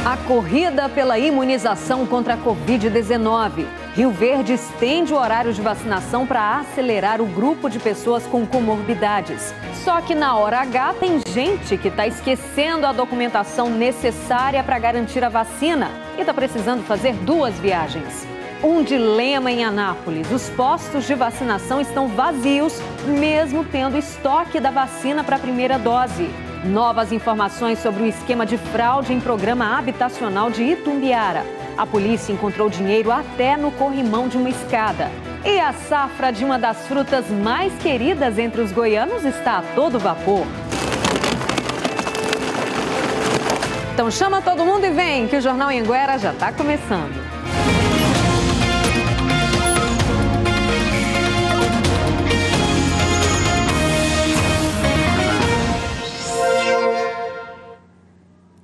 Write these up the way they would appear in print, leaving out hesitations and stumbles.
A corrida pela imunização contra a Covid-19. Rio Verde estende o horário de vacinação para acelerar o grupo de pessoas com comorbidades. Só que na hora H tem gente que está esquecendo a documentação necessária para garantir a vacina e está precisando fazer 2 viagens. Um dilema em Anápolis. Os postos de vacinação estão vazios, mesmo tendo estoque da vacina para a primeira dose. Novas informações sobre o esquema de fraude em programa habitacional de Itumbiara. A polícia encontrou dinheiro até no corrimão de uma escada. E a safra de uma das frutas mais queridas entre os goianos está a todo vapor. Então chama todo mundo e vem, que o Jornal Anhanguera já está começando.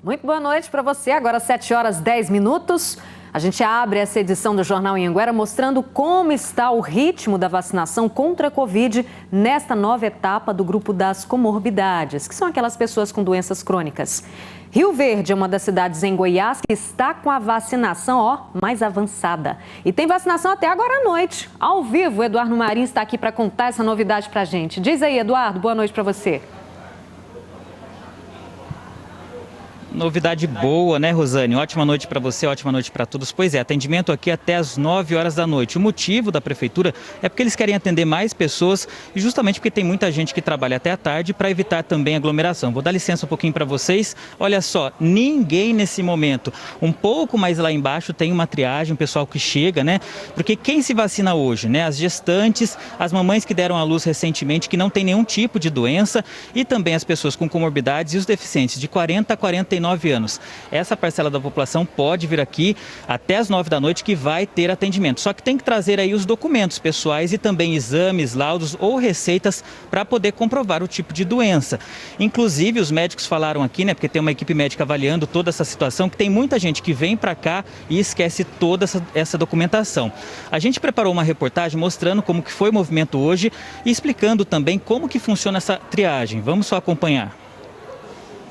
Muito boa noite para você, agora 7h10. A gente abre essa edição do Jornal Anhanguera mostrando como está o ritmo da vacinação contra a Covid nesta nova etapa do grupo das comorbidades, que são aquelas pessoas com doenças crônicas. Rio Verde é uma das cidades em Goiás que está com a vacinação mais avançada. E tem vacinação até agora à noite. Ao vivo, o Eduardo Marinho está aqui para contar essa novidade para a gente. Diz aí, Eduardo, boa noite para você. Novidade boa, né, Rosane? Ótima noite para você, ótima noite para todos. Pois é, atendimento aqui até às 9 horas da noite. O motivo da prefeitura é porque eles querem atender mais pessoas e justamente porque tem muita gente que trabalha até a tarde para evitar também aglomeração. Vou dar licença um pouquinho para vocês. Olha só, ninguém nesse momento. Um pouco mais lá embaixo tem uma triagem, o pessoal que chega, né? Porque quem se vacina hoje, né? As gestantes, as mamães que deram à luz recentemente, que não tem nenhum tipo de doença e também as pessoas com comorbidades e os deficientes de 40 a 49 anos. Essa parcela da população pode vir aqui até as 9 da noite que vai ter atendimento. Só que tem que trazer aí os documentos pessoais e também exames, laudos ou receitas para poder comprovar o tipo de doença. Inclusive, os médicos falaram aqui, né, porque tem uma equipe médica avaliando toda essa situação, que tem muita gente que vem para cá e esquece toda essa documentação. A gente preparou uma reportagem mostrando como que foi o movimento hoje e explicando também como que funciona essa triagem. Vamos só acompanhar.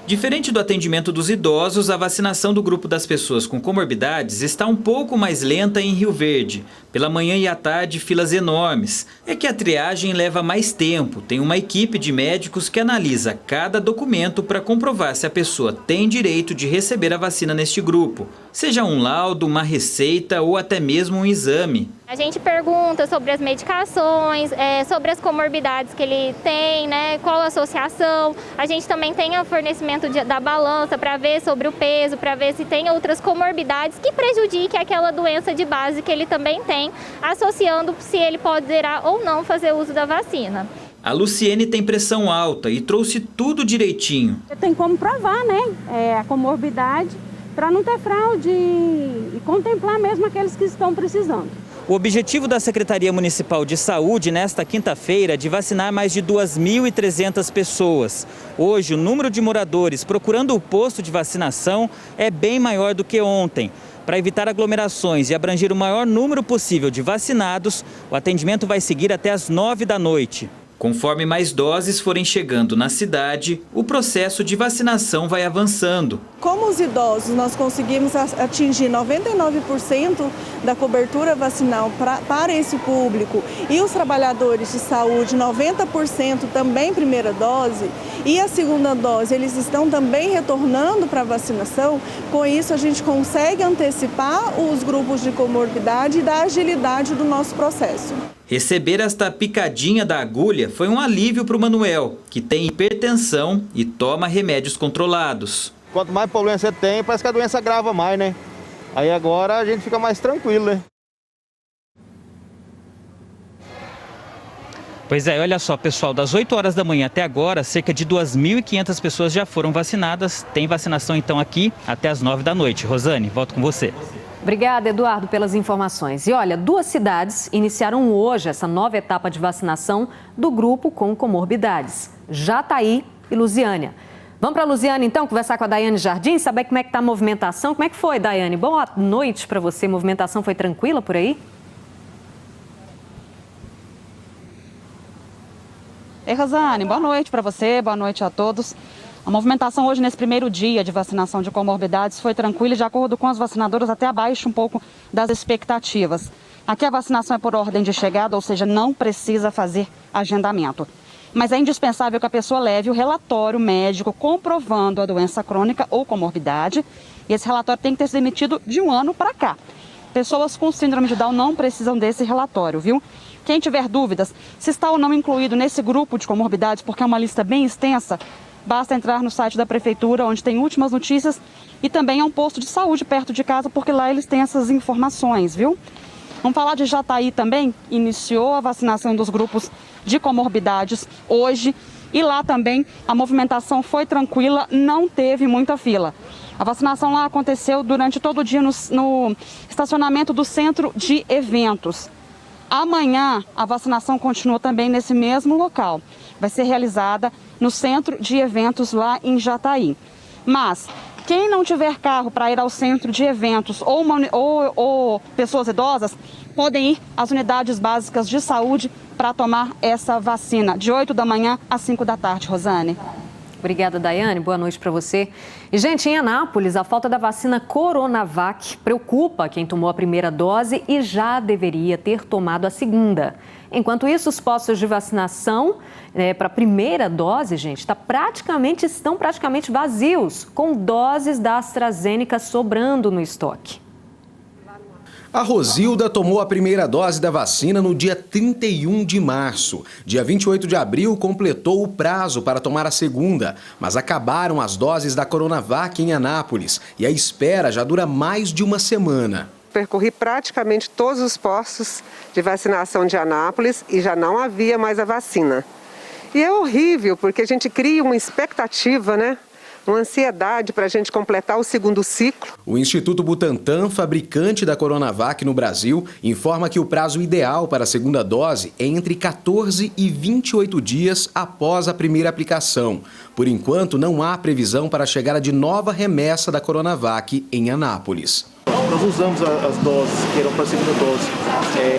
Diferente do atendimento dos idosos, a vacinação do grupo das pessoas com comorbidades está um pouco mais lenta em Rio Verde. Pela manhã e à tarde, filas enormes. É que a triagem leva mais tempo. Tem uma equipe de médicos que analisa cada documento para comprovar se a pessoa tem direito de receber a vacina neste grupo. Seja um laudo, uma receita ou até mesmo um exame. A gente pergunta sobre as medicações, sobre as comorbidades que ele tem, né, qual a associação. A gente também tem o fornecimento da balança para ver sobre o peso, para ver se tem outras comorbidades que prejudiquem aquela doença de base que ele também tem, associando se ele poderá ou não fazer uso da vacina. A Luciene tem pressão alta e trouxe tudo direitinho. Tem como provar, né, a comorbidade para não ter fraude e contemplar mesmo aqueles que estão precisando. O objetivo da Secretaria Municipal de Saúde nesta quinta-feira é de vacinar mais de 2.300 pessoas. Hoje, o número de moradores procurando o posto de vacinação é bem maior do que ontem. Para evitar aglomerações e abranger o maior número possível de vacinados, o atendimento vai seguir até às 9 da noite. Conforme mais doses forem chegando na cidade, o processo de vacinação vai avançando. Como os idosos, nós conseguimos atingir 99% da cobertura vacinal para esse público e os trabalhadores de saúde, 90% também primeira dose, e a segunda dose, eles estão também retornando para a vacinação. Com isso, a gente consegue antecipar os grupos de comorbidade e dar agilidade do nosso processo. Receber esta picadinha da agulha foi um alívio para o Manuel, que tem hipertensão e toma remédios controlados. Quanto mais problema você tem, parece que a doença agrava mais, né? Aí agora a gente fica mais tranquilo, né? Pois é, olha só, pessoal, das 8 horas da manhã até agora, cerca de 2.500 pessoas já foram vacinadas. Tem vacinação, então, aqui até as 9 da noite. Rosane, volto com você. Obrigada, Eduardo, pelas informações. E olha, 2 cidades iniciaram hoje essa nova etapa de vacinação do grupo com comorbidades. Jataí e Lusiânia. Vamos para Lusiânia, então, conversar com a Daiane Jardim, saber como é que está a movimentação. Como é que foi, Daiane? Boa noite para você. A movimentação foi tranquila por aí? Ei, Rosane, boa noite para você, boa noite a todos. A movimentação hoje, nesse primeiro dia de vacinação de comorbidades, foi tranquila e, de acordo com as vacinadoras, até abaixo um pouco das expectativas. Aqui a vacinação é por ordem de chegada, ou seja, não precisa fazer agendamento. Mas é indispensável que a pessoa leve o relatório médico comprovando a doença crônica ou comorbidade. E esse relatório tem que ter sido emitido de um ano para cá. Pessoas com síndrome de Down não precisam desse relatório, viu? Quem tiver dúvidas se está ou não incluído nesse grupo de comorbidades, porque é uma lista bem extensa, basta entrar no site da Prefeitura, onde tem últimas notícias, e também é um posto de saúde perto de casa, porque lá eles têm essas informações, viu? Vamos falar de Jataí também, iniciou a vacinação dos grupos de comorbidades hoje, e lá também a movimentação foi tranquila, não teve muita fila. A vacinação lá aconteceu durante todo o dia no estacionamento do centro de eventos. Amanhã a vacinação continua também nesse mesmo local. Vai ser realizada no centro de eventos lá em Jataí. Mas quem não tiver carro para ir ao centro de eventos ou pessoas idosas, podem ir às unidades básicas de saúde para tomar essa vacina, de 8 da manhã às 5 da tarde, Rosane. Obrigada, Daiane. Boa noite para você. E, gente, em Anápolis, a falta da vacina Coronavac preocupa quem tomou a primeira dose e já deveria ter tomado a segunda. Enquanto isso, os postos de vacinação para a primeira dose, gente, estão praticamente vazios, com doses da AstraZeneca sobrando no estoque. A Rosilda tomou a primeira dose da vacina no dia 31 de março. Dia 28 de abril completou o prazo para tomar a segunda, mas acabaram as doses da Coronavac em Anápolis e a espera já dura mais de uma semana. Percorri praticamente todos os postos de vacinação de Anápolis e já não havia mais a vacina. E é horrível, porque a gente cria uma expectativa, né? Uma ansiedade para a gente completar o segundo ciclo. O Instituto Butantan, fabricante da Coronavac no Brasil, informa que o prazo ideal para a segunda dose é entre 14 e 28 dias após a primeira aplicação. Por enquanto, não há previsão para a chegada de nova remessa da Coronavac em Anápolis. Nós usamos as doses que eram para a segunda dose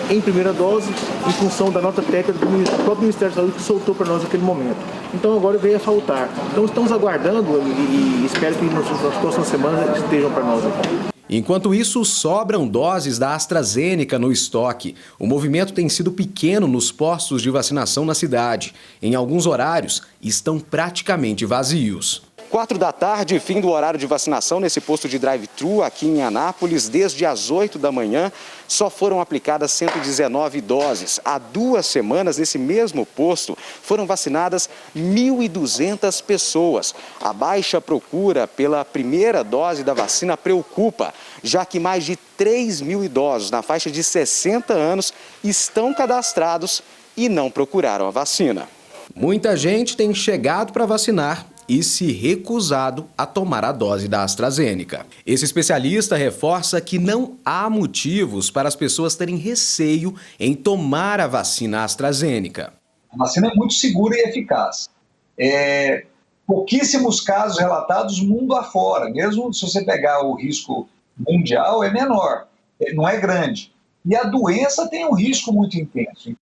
em primeira dose, em função da nota técnica do próprio Ministério da Saúde que soltou para nós naquele momento. Então agora veio a faltar. Então estamos aguardando e espero que nas próximas semanas estejam para nós aqui. Enquanto isso, sobram doses da AstraZeneca no estoque. O movimento tem sido pequeno nos postos de vacinação na cidade. Em alguns horários, estão praticamente vazios. 4 da tarde, fim do horário de vacinação nesse posto de drive-thru aqui em Anápolis. Desde as 8 da manhã, só foram aplicadas 119 doses. Há 2 semanas, nesse mesmo posto, foram vacinadas 1.200 pessoas. A baixa procura pela primeira dose da vacina preocupa, já que mais de 3.000 idosos na faixa de 60 anos estão cadastrados e não procuraram a vacina. Muita gente tem chegado para vacinar e se recusado a tomar a dose da AstraZeneca. Esse especialista reforça que não há motivos para as pessoas terem receio em tomar a vacina AstraZeneca. A vacina é muito segura e eficaz. Pouquíssimos casos relatados mundo afora, mesmo se você pegar o risco mundial, é menor, não é grande. E a doença tem um risco muito intenso.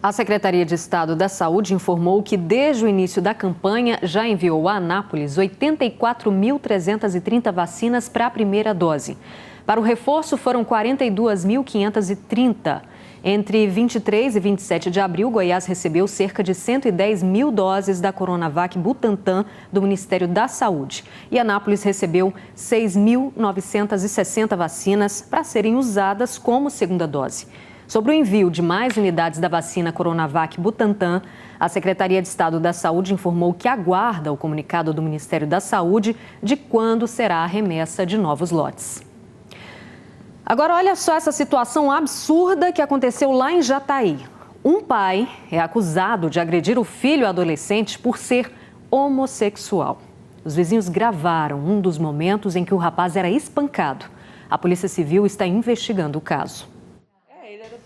A Secretaria de Estado da Saúde informou que, desde o início da campanha, já enviou a Anápolis 84.330 vacinas para a primeira dose. Para o reforço, foram 42.530. Entre 23 e 27 de abril, Goiás recebeu cerca de 110 mil doses da Coronavac Butantan do Ministério da Saúde. E Anápolis recebeu 6.960 vacinas para serem usadas como segunda dose. Sobre o envio de mais unidades da vacina Coronavac Butantan, a Secretaria de Estado da Saúde informou que aguarda o comunicado do Ministério da Saúde de quando será a remessa de novos lotes. Agora, olha só essa situação absurda que aconteceu lá em Jataí. Um pai é acusado de agredir o filho adolescente por ser homossexual. Os vizinhos gravaram um dos momentos em que o rapaz era espancado. A Polícia Civil está investigando o caso.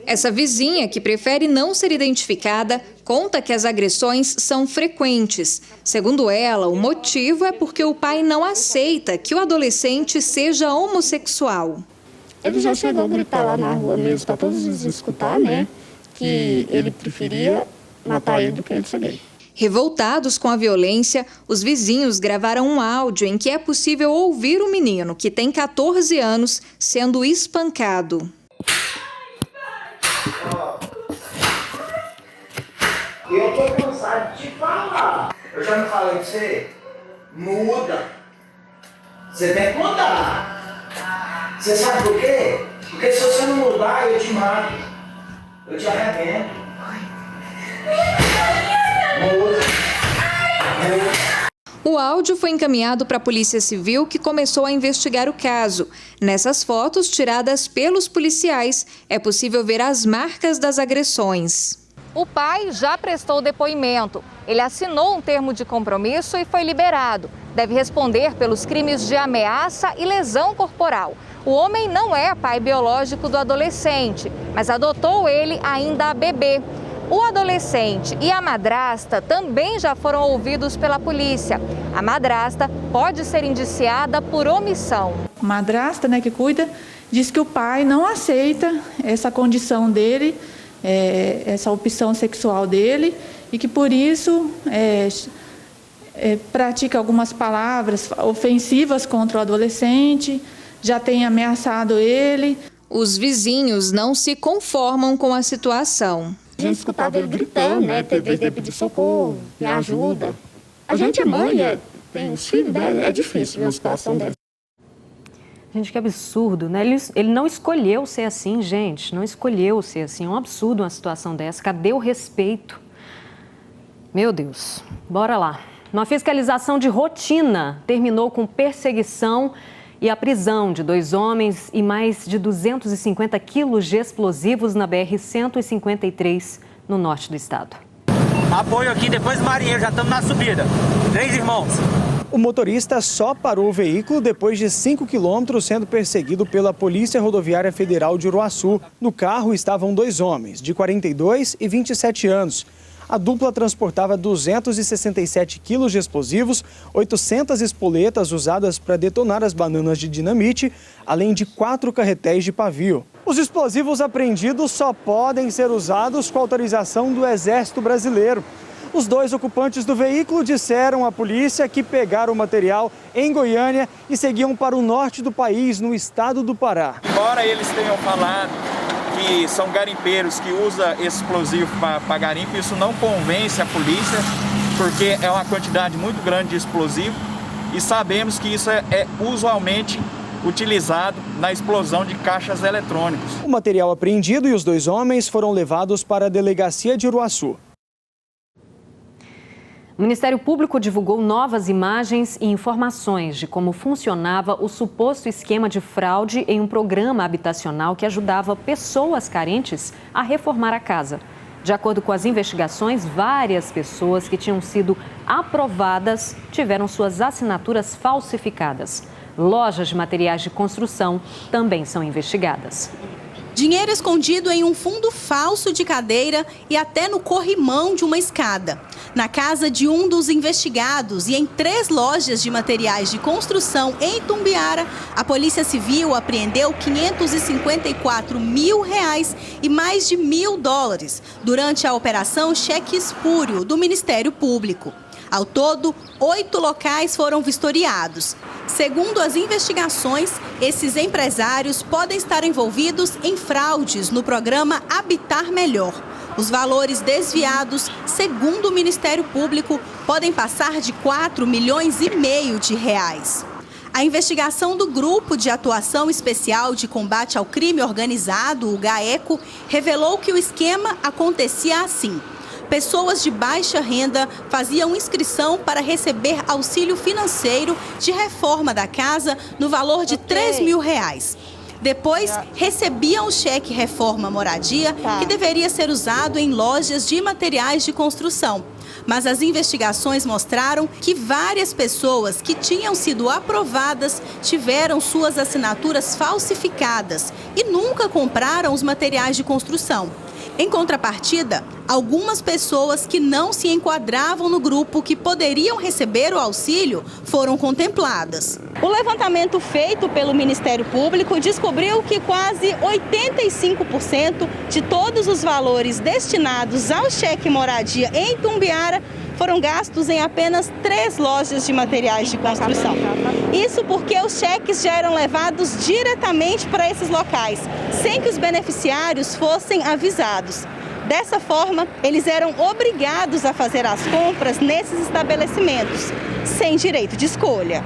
Essa vizinha, que prefere não ser identificada, conta que as agressões são frequentes. Segundo ela, o motivo é porque o pai não aceita que o adolescente seja homossexual. Ele já chegou a gritar lá na rua mesmo, para todos escutar, né? Que ele preferia matar ele do que ele ser gay. Revoltados com a violência, os vizinhos gravaram um áudio em que é possível ouvir o menino, que tem 14 anos, sendo espancado. Eu tô cansado de te falar. Eu já não falei pra você? Muda. Você tem que mudar. Você sabe por quê? Porque se você não mudar, eu te mato. Eu te arrebento. Muda. O áudio foi encaminhado para a Polícia Civil, que começou a investigar o caso. Nessas fotos tiradas pelos policiais, é possível ver as marcas das agressões. O pai já prestou depoimento. Ele assinou um termo de compromisso e foi liberado. Deve responder pelos crimes de ameaça e lesão corporal. O homem não é pai biológico do adolescente, mas adotou ele ainda bebê. O adolescente e a madrasta também já foram ouvidos pela polícia. A madrasta pode ser indiciada por omissão. A madrasta, que cuida, diz que o pai não aceita essa condição dele, essa opção sexual dele, e que por isso pratica algumas palavras ofensivas contra o adolescente, já tem ameaçado ele. Os vizinhos não se conformam com a situação. A gente escutava ele gritando, ele pedir socorro, me ajuda. A gente é mãe, tem os filhos, é difícil ver uma situação dessa. Gente, que absurdo, né? Ele não escolheu ser assim, gente. Não escolheu ser assim. É um absurdo uma situação dessa. Cadê o respeito? Meu Deus. Bora lá. Uma fiscalização de rotina terminou com perseguição e a prisão de 2 homens e mais de 250 quilos de explosivos na BR-153, no norte do estado. Apoio aqui, depois Marinheiro, já estamos na subida. 3 irmãos. O motorista só parou o veículo depois de 5 quilômetros sendo perseguido pela Polícia Rodoviária Federal de Uruaçu. No carro estavam 2 homens, de 42 e 27 anos. A dupla transportava 267 quilos de explosivos, 800 espoletas usadas para detonar as bananas de dinamite, além de 4 carretéis de pavio. Os explosivos apreendidos só podem ser usados com autorização do Exército Brasileiro. Os 2 ocupantes do veículo disseram à polícia que pegaram o material em Goiânia e seguiam para o norte do país, no estado do Pará. Embora eles tenham falado que são garimpeiros que usam explosivo para garimpo, isso não convence a polícia, porque é uma quantidade muito grande de explosivo e sabemos que isso é usualmente utilizado na explosão de caixas eletrônicos. O material apreendido e os 2 homens foram levados para a delegacia de Uruaçu. O Ministério Público divulgou novas imagens e informações de como funcionava o suposto esquema de fraude em um programa habitacional que ajudava pessoas carentes a reformar a casa. De acordo com as investigações, várias pessoas que tinham sido aprovadas tiveram suas assinaturas falsificadas. Lojas de materiais de construção também são investigadas. Dinheiro escondido em um fundo falso de cadeira e até no corrimão de uma escada. Na casa de um dos investigados e em 3 lojas de materiais de construção em Itumbiara, a Polícia Civil apreendeu R$554 mil e mais de $1.000 durante a Operação Cheque Espúrio do Ministério Público. Ao todo, 8 locais foram vistoriados. Segundo as investigações, esses empresários podem estar envolvidos em fraudes no programa Habitar Melhor. Os valores desviados, segundo o Ministério Público, podem passar de R$4,5 milhões. A investigação do Grupo de Atuação Especial de Combate ao Crime Organizado, o GAECO, revelou que o esquema acontecia assim. Pessoas de baixa renda faziam inscrição para receber auxílio financeiro de reforma da casa no valor de R$3 mil. Depois, recebiam o cheque Reforma Moradia, que deveria ser usado em lojas de materiais de construção. Mas as investigações mostraram que várias pessoas que tinham sido aprovadas tiveram suas assinaturas falsificadas e nunca compraram os materiais de construção. Em contrapartida, algumas pessoas que não se enquadravam no grupo que poderiam receber o auxílio foram contempladas. O levantamento feito pelo Ministério Público descobriu que quase 85% de todos os valores destinados ao cheque moradia em Itumbiara foram gastos em apenas 3 lojas de materiais de construção. Isso porque os cheques já eram levados diretamente para esses locais, sem que os beneficiários fossem avisados. Dessa forma, eles eram obrigados a fazer as compras nesses estabelecimentos, sem direito de escolha.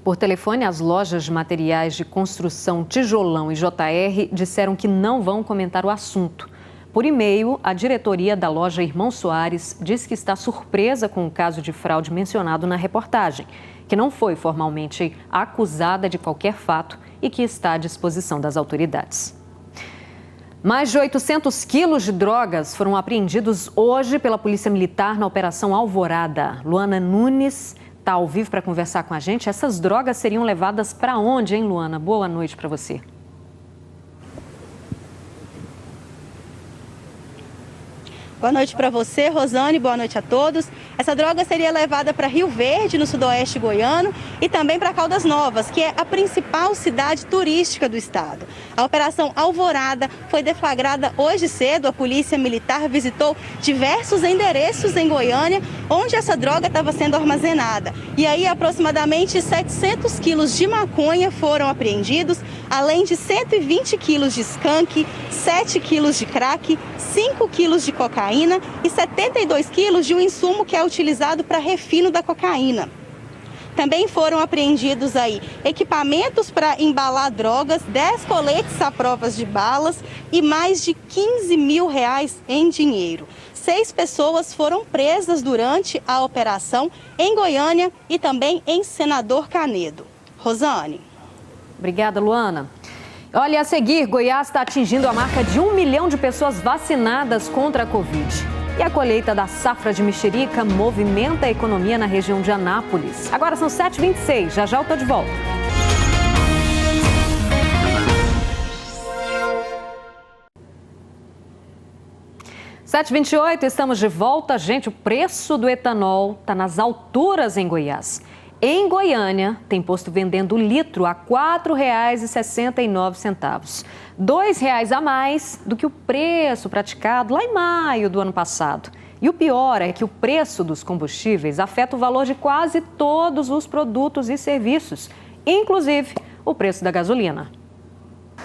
Por telefone, as lojas de materiais de construção Tijolão e JR disseram que não vão comentar o assunto. Por e-mail, a diretoria da loja Irmão Soares diz que está surpresa com o caso de fraude mencionado na reportagem, que não foi formalmente acusada de qualquer fato e que está à disposição das autoridades. Mais de 800 quilos de drogas foram apreendidos hoje pela Polícia Militar na Operação Alvorada. Luana Nunes está ao vivo para conversar com a gente. Essas drogas seriam levadas para onde, hein, Luana? Boa noite para você. Boa noite para você, Rosane, boa noite a todos. Essa droga seria levada para Rio Verde, no sudoeste goiano, e também para Caldas Novas, que é a principal cidade turística do estado. A Operação Alvorada foi deflagrada hoje cedo. A Polícia Militar visitou diversos endereços em Goiânia, onde essa droga estava sendo armazenada. E aí, aproximadamente 700 quilos de maconha foram apreendidos, além de 120 quilos de skunk, 7 quilos de crack, 5 quilos de cocaína e 72 quilos de um insumo que é utilizado para refino da cocaína. Também foram apreendidos aí equipamentos para embalar drogas, 10 coletes à prova de balas e mais de R$15 mil em dinheiro. 6 pessoas foram presas durante a operação em Goiânia e também em Senador Canedo. Rosane. Obrigada, Luana. Olha, a seguir, Goiás está atingindo a marca de 1 milhão de pessoas vacinadas contra a Covid. E a colheita da safra de mexerica movimenta a economia na região de Anápolis. Agora são 7h26, já eu estou de volta. Sete 7h28, estamos de volta. Gente, o preço do etanol está nas alturas em Goiás. Em Goiânia, tem posto vendendo o litro a R$ 4,69. R$ 2,00 a mais do que o preço praticado lá em maio do ano passado. E o pior é que o preço dos combustíveis afeta o valor de quase todos os produtos e serviços, inclusive o preço da gasolina.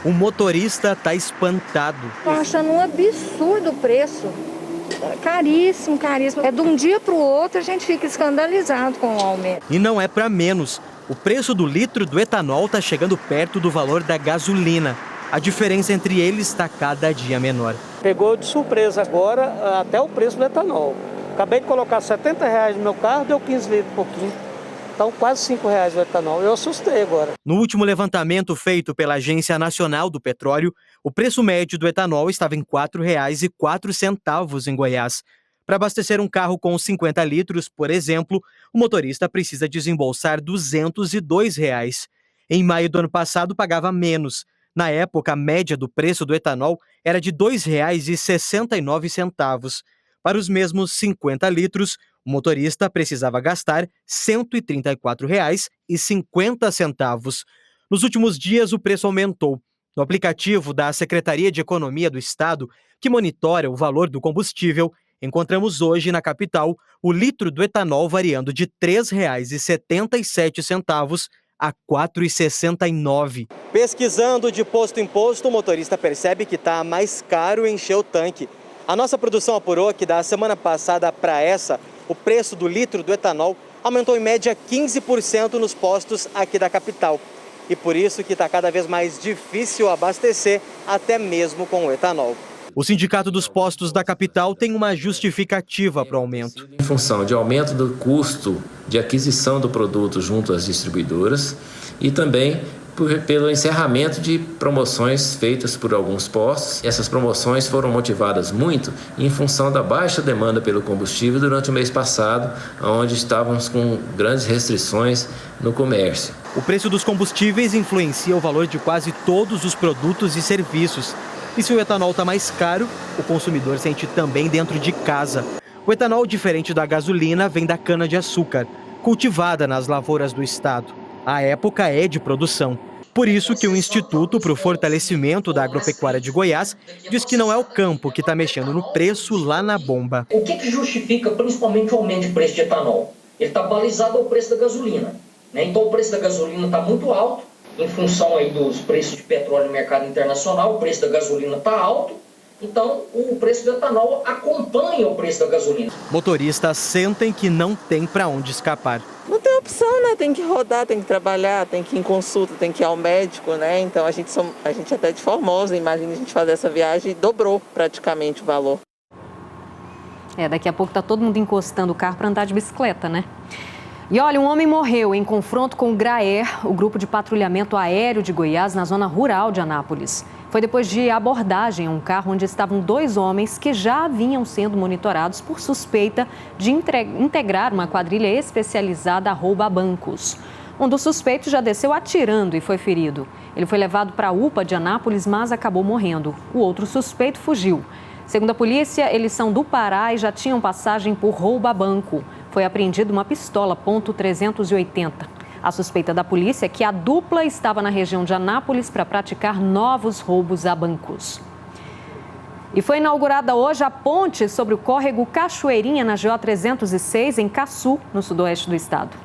O motorista está espantado. Estou achando um absurdo o preço. Caríssimo, caríssimo. É de um dia para o outro, a gente fica escandalizado com o aumento. E não é para menos. O preço do litro do etanol está chegando perto do valor da gasolina. A diferença entre eles está cada dia menor. Pegou de surpresa agora até o preço do etanol. Acabei de colocar R$70 no meu carro, deu 15 litros por pouquinho. Então quase R$5 o etanol. Eu assustei agora. No último levantamento feito pela Agência Nacional do Petróleo, o preço médio do etanol estava em R$ 4,04 em Goiás. Para abastecer um carro com 50 litros, por exemplo, o motorista precisa desembolsar R$ 202. Em maio do ano passado, pagava menos. Na época, a média do preço do etanol era de R$ 2,69. Para os mesmos 50 litros, o motorista precisava gastar R$ 134,50. Nos últimos dias, o preço aumentou. No aplicativo da Secretaria de Economia do Estado, que monitora o valor do combustível, encontramos hoje na capital o litro do etanol variando de R$ 3,77 a R$ 4,69. Pesquisando de posto em posto, o motorista percebe que está mais caro encher o tanque. A nossa produção apurou que da semana passada para essa, o preço do litro do etanol aumentou em média 15% nos postos aqui da capital. E por isso que está cada vez mais difícil abastecer, até mesmo com o etanol. O Sindicato dos Postos da capital tem uma justificativa para o aumento. Em função de aumento do custo de aquisição do produto junto às distribuidoras e também pelo encerramento de promoções feitas por alguns postos. Essas promoções foram motivadas muito em função da baixa demanda pelo combustível durante o mês passado, onde estávamos com grandes restrições no comércio. O preço dos combustíveis influencia o valor de quase todos os produtos e serviços. E se o etanol está mais caro, o consumidor sente também dentro de casa. O etanol, diferente da gasolina, vem da cana-de-açúcar, cultivada nas lavouras do estado. A época é de produção. Por isso que o Instituto para o Fortalecimento da Agropecuária de Goiás diz que não é o campo que está mexendo no preço lá na bomba. O que justifica principalmente o aumento de preço de etanol? Ele está balizado ao preço da gasolina, né? Então o preço da gasolina está muito alto, em função aí dos preços de petróleo no mercado internacional, o preço da gasolina está alto, então o preço do etanol acompanha o preço da gasolina. Motoristas sentem que não tem para onde escapar. Não tem opção, né? Tem que rodar, tem que trabalhar, tem que ir em consulta, tem que ir ao médico, né? Então a gente até de Formosa, imagina a gente fazer essa viagem, dobrou praticamente o valor. Daqui a pouco tá todo mundo encostando o carro para andar de bicicleta, né? E olha, um homem morreu em confronto com o GRAER, o Grupo de Patrulhamento Aéreo de Goiás, na zona rural de Anápolis. Foi depois de abordagem a um carro onde estavam 2 homens que já vinham sendo monitorados por suspeita de integrar uma quadrilha especializada a roubo a bancos. Um dos suspeitos já desceu atirando e foi ferido. Ele foi levado para a UPA de Anápolis, mas acabou morrendo. O outro suspeito fugiu. Segundo a polícia, eles são do Pará e já tinham passagem por roubo a banco. Foi apreendida uma pistola .380. A suspeita da polícia é que a dupla estava na região de Anápolis para praticar novos roubos a bancos. E foi inaugurada hoje a ponte sobre o córrego Cachoeirinha, na GO 306, em Caçu, no sudoeste do estado.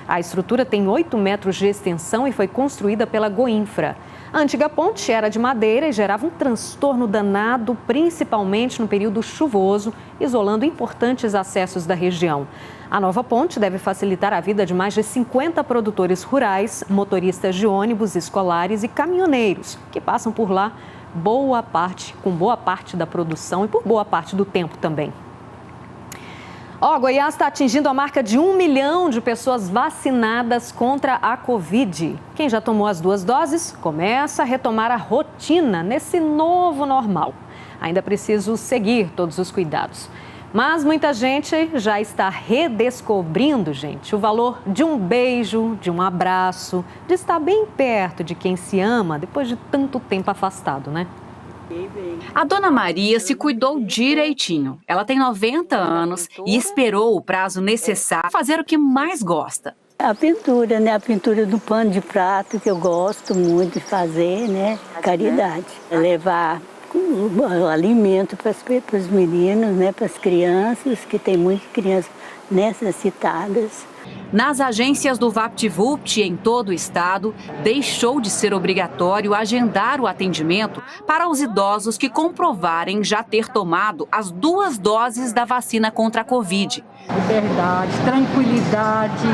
A estrutura tem 8 metros de extensão e foi construída pela Goinfra. A antiga ponte era de madeira e gerava um transtorno danado, principalmente no período chuvoso, isolando importantes acessos da região. A nova ponte deve facilitar a vida de mais de 50 produtores rurais, motoristas de ônibus escolares e caminhoneiros, que passam por lá com boa parte da produção e por boa parte do tempo também. Goiás está atingindo a marca de 1 milhão de pessoas vacinadas contra a Covid. Quem já tomou as 2 doses começa a retomar a rotina nesse novo normal. Ainda é preciso seguir todos os cuidados. Mas muita gente já está redescobrindo, o valor de um beijo, de um abraço, de estar bem perto de quem se ama depois de tanto tempo afastado, né? A dona Maria se cuidou direitinho. Ela tem 90 anos e esperou o prazo necessário para fazer o que mais gosta. A pintura, né? A pintura do pano de prato, que eu gosto muito de fazer, né? Caridade. Levar alimento para os meninos, né? Para as crianças, que tem muitas crianças necessitadas. Nas agências do VaptVupt em todo o estado, deixou de ser obrigatório agendar o atendimento para os idosos que comprovarem já ter tomado as 2 doses da vacina contra a Covid. Liberdade, tranquilidade,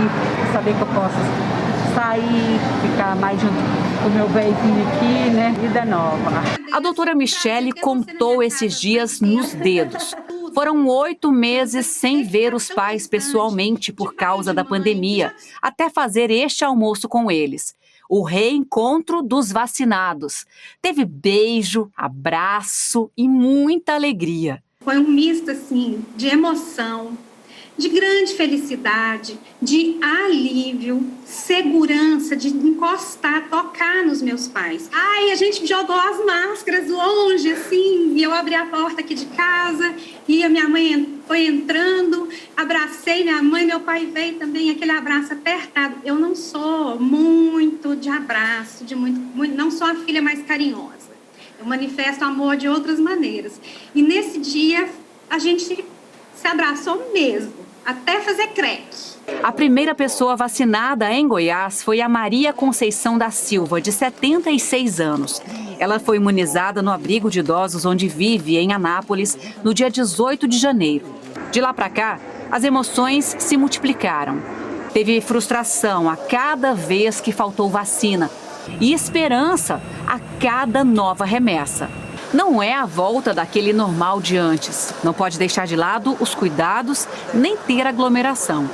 saber que eu posso sair, ficar mais junto com o meu velhinho aqui, né? Vida nova. A doutora Michele contou esses dias nos dedos. Foram 8 meses sem ver os pais pessoalmente por causa da pandemia, até fazer este almoço com eles. O reencontro dos vacinados. Teve beijo, abraço e muita alegria. Foi um misto, assim, de emoção, de grande felicidade, de alívio, segurança, de encostar, tocar nos meus pais. A gente jogou as máscaras longe, assim, e eu abri a porta aqui de casa, e a minha mãe foi entrando, abracei minha mãe, meu pai veio também, aquele abraço apertado. Eu não sou muito de abraço, não sou a filha mais carinhosa. Eu manifesto amor de outras maneiras. E nesse dia, a gente se abraçou mesmo, até fazer creque. A primeira pessoa vacinada em Goiás foi a Maria Conceição da Silva, de 76 anos. Ela foi imunizada no abrigo de idosos onde vive, em Anápolis, no dia 18 de janeiro. De lá para cá, as emoções se multiplicaram. Teve frustração a cada vez que faltou vacina e esperança a cada nova remessa. Não é a volta daquele normal de antes. Não pode deixar de lado os cuidados, nem ter aglomeração.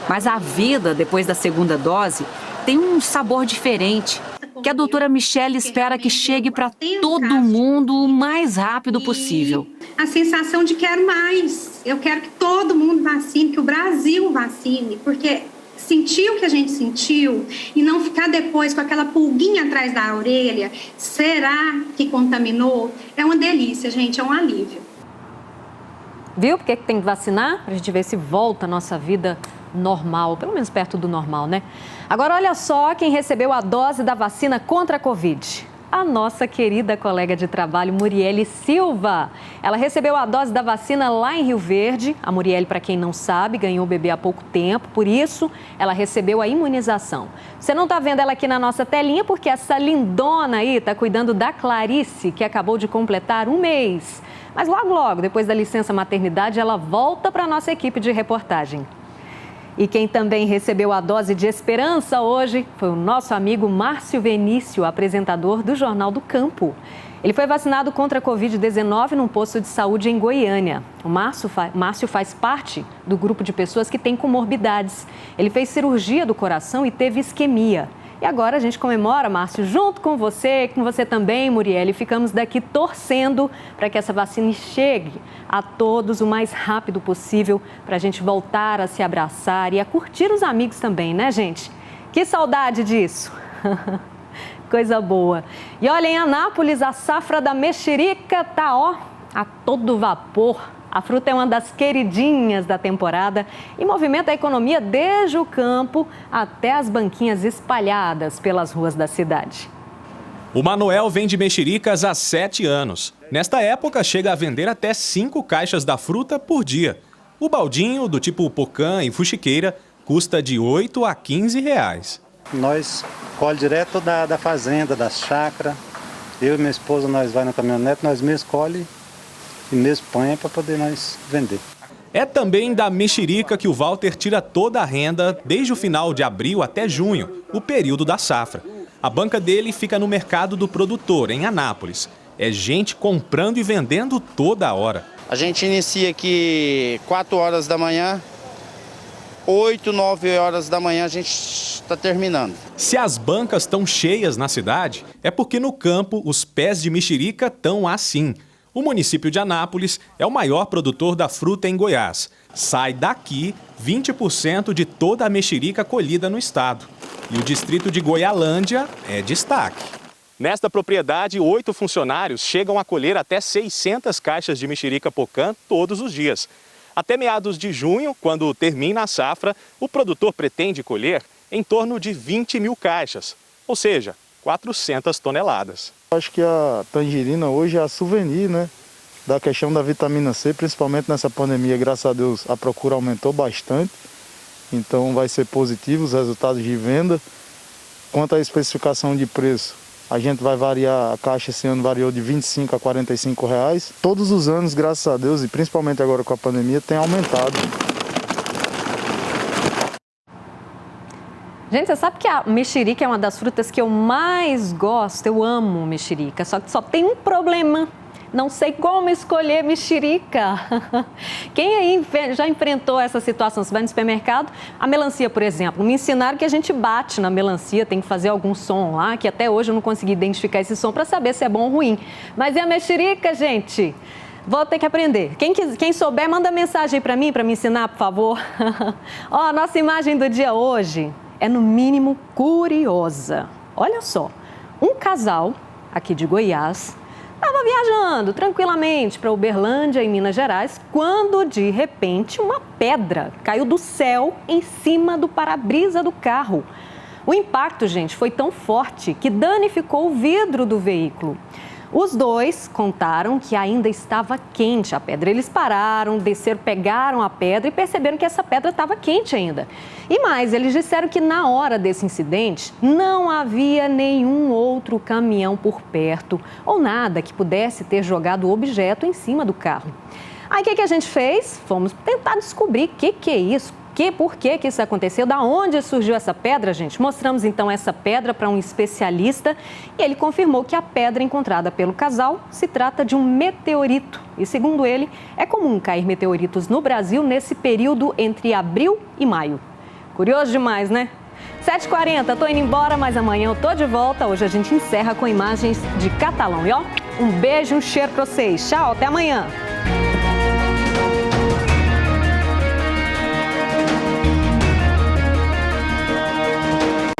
Mas a vida, depois da segunda dose, tem um sabor diferente, que a doutora Michele espera que chegue para todo mundo o mais rápido possível. A sensação de quero mais. Eu quero que todo mundo vacine, que o Brasil vacine, porque sentir o que a gente sentiu e não ficar depois com aquela pulguinha atrás da orelha, será que contaminou? É uma delícia, gente, é um alívio. Viu por que tem que vacinar? Para a gente ver se volta a nossa vida normal, pelo menos perto do normal, né? Agora, olha só quem recebeu a dose da vacina contra a Covid. A nossa querida colega de trabalho, Muriele Silva. Ela recebeu a dose da vacina lá em Rio Verde. A Muriele, para quem não sabe, ganhou o bebê há pouco tempo, por isso ela recebeu a imunização. Você não está vendo ela aqui na nossa telinha porque essa lindona aí está cuidando da Clarice, que acabou de completar 1 mês. Mas logo, depois da licença maternidade, ela volta para a nossa equipe de reportagem. E quem também recebeu a dose de esperança hoje foi o nosso amigo Márcio Venício, apresentador do Jornal do Campo. Ele foi vacinado contra a Covid-19 num posto de saúde em Goiânia. O Márcio faz parte do grupo de pessoas que têm comorbidades. Ele fez cirurgia do coração e teve isquemia. E agora a gente comemora, Márcio, junto com você também, Muriele. Ficamos daqui torcendo para que essa vacina chegue a todos o mais rápido possível, para a gente voltar a se abraçar e a curtir os amigos também, né, gente? Que saudade disso! Coisa boa. E olha, em Anápolis, a safra da mexerica tá, a todo vapor. A fruta é uma das queridinhas da temporada e movimenta a economia desde o campo até as banquinhas espalhadas pelas ruas da cidade. O Manuel vende mexericas há 7 anos. Nesta época, chega a vender até 5 caixas da fruta por dia. O baldinho, do tipo pocã e fuxiqueira, custa de 8 a 15 reais. Nós colhe direto da fazenda, da chácara. Eu e minha esposa, nós vai na caminhonete, nós mesmos colhe e mesmo põe para poder nós vender. É também da mexerica que o Walter tira toda a renda desde o final de abril até junho, o período da safra. A banca dele fica no mercado do produtor, em Anápolis. É gente comprando e vendendo toda hora. A gente inicia aqui 4 horas da manhã, 8, 9 horas da manhã a gente está terminando. Se as bancas estão cheias na cidade, é porque no campo os pés de mexerica estão assim. O município de Anápolis é o maior produtor da fruta em Goiás. Sai daqui 20% de toda a mexerica colhida no estado. E o distrito de Goialândia é destaque. Nesta propriedade, 8 funcionários chegam a colher até 600 caixas de mexerica pocã todos os dias. Até meados de junho, quando termina a safra, o produtor pretende colher em torno de 20 mil caixas, ou seja, 400 toneladas. Acho que a tangerina hoje é a souvenir, né, da questão da vitamina C, principalmente nessa pandemia. Graças a Deus a procura aumentou bastante, então vai ser positivo os resultados de venda. Quanto à especificação de preço, a gente vai variar, a caixa esse ano variou de 25 a 45 reais. Todos os anos, graças a Deus, e principalmente agora com a pandemia, tem aumentado. Gente, você sabe que a mexerica é uma das frutas que eu mais gosto. Eu amo mexerica, só que só tem um problema. Não sei como escolher mexerica. Quem aí já enfrentou essa situação? Você vai no supermercado, a melancia, por exemplo. Me ensinaram que a gente bate na melancia, tem que fazer algum som lá, que até hoje eu não consegui identificar esse som para saber se é bom ou ruim. Mas e a mexerica, gente? Vou ter que aprender. Quem souber, manda mensagem aí para mim, para me ensinar, por favor. Ó, a nossa imagem do dia hoje é, no mínimo, curiosa. Olha só, um casal aqui de Goiás estava viajando tranquilamente para Uberlândia, em Minas Gerais, quando, de repente, uma pedra caiu do céu em cima do para-brisa do carro. O impacto, gente, foi tão forte que danificou o vidro do veículo. Os dois contaram que ainda estava quente a pedra. Eles pararam, desceram, pegaram a pedra e perceberam que essa pedra estava quente ainda. E mais, eles disseram que na hora desse incidente não havia nenhum outro caminhão por perto ou nada que pudesse ter jogado o objeto em cima do carro. Aí o que a gente fez? Fomos tentar descobrir o que é isso. Por que isso aconteceu? Da onde surgiu essa pedra, gente? Mostramos então essa pedra para um especialista e ele confirmou que a pedra encontrada pelo casal se trata de um meteorito. E segundo ele, é comum cair meteoritos no Brasil nesse período entre abril e maio. Curioso demais, né? 7h40, tô indo embora, mas amanhã eu tô de volta. Hoje a gente encerra com imagens de Catalão. E ó, um beijo, um cheiro pra vocês. Tchau, até amanhã.